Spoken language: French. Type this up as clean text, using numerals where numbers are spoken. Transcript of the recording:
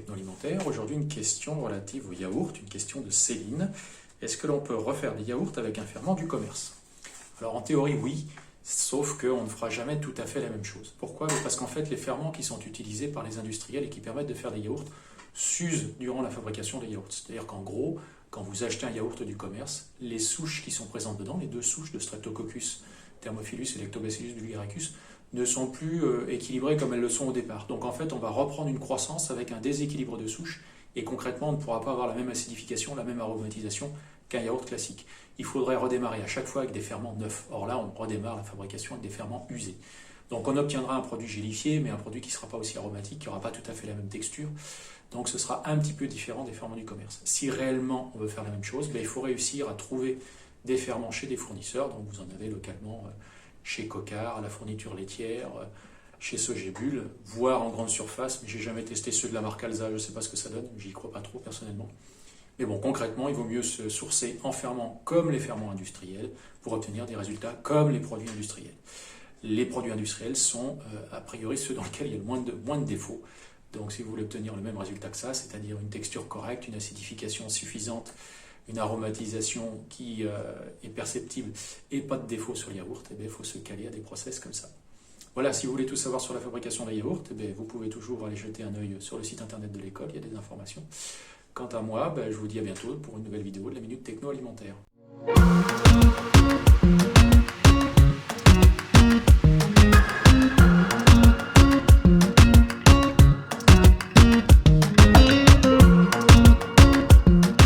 Techno-Alimentaire. Aujourd'hui, une question relative au yaourt, une question de Céline. Est-ce que l'on peut refaire des yaourts avec un ferment du commerce? Alors en théorie, oui, sauf qu'on ne fera jamais tout à fait la même chose. Pourquoi? Parce qu'en fait, les ferments qui sont utilisés par les industriels et qui permettent de faire des yaourts s'usent durant la fabrication des yaourts. C'est-à-dire qu'en gros, quand vous achetez un yaourt du commerce, les souches qui sont présentes dedans, les deux souches de Streptococcus thermophilus et Lactobacillus bulgaricus, ne sont plus équilibrées comme elles le sont au départ. Donc en fait, on va reprendre une croissance avec un déséquilibre de souches et concrètement, on ne pourra pas avoir la même acidification, la même aromatisation qu'un yaourt classique. Il faudrait redémarrer à chaque fois avec des ferments neufs. Or là, on redémarre la fabrication avec des ferments usés. Donc on obtiendra un produit gélifié, mais un produit qui ne sera pas aussi aromatique, qui n'aura pas tout à fait la même texture. Donc ce sera un petit peu différent des ferments du commerce. Si réellement on veut faire la même chose, il faut réussir à trouver des ferments chez des fournisseurs. Donc vous en avez localement chez Cocard, à la fourniture laitière, chez Sogébul, voire en grande surface, mais j'ai jamais testé ceux de la marque Alsa, je ne sais pas ce que ça donne, j'y crois pas trop personnellement. Mais bon, concrètement, il vaut mieux se sourcer en ferment comme les ferments industriels pour obtenir des résultats comme les produits industriels. Les produits industriels sont a priori ceux dans lesquels il y a le moins de défauts. Donc si vous voulez obtenir le même résultat que ça, c'est-à-dire une texture correcte, une acidification suffisante, une aromatisation qui est perceptible et pas de défaut sur le yaourt, il faut se caler à des process comme ça. Voilà, si vous voulez tout savoir sur la fabrication des yaourts, vous pouvez toujours aller jeter un œil sur le site internet de l'école, il y a des informations. Quant à moi, je vous dis à bientôt pour une nouvelle vidéo de la Minute Techno Alimentaire.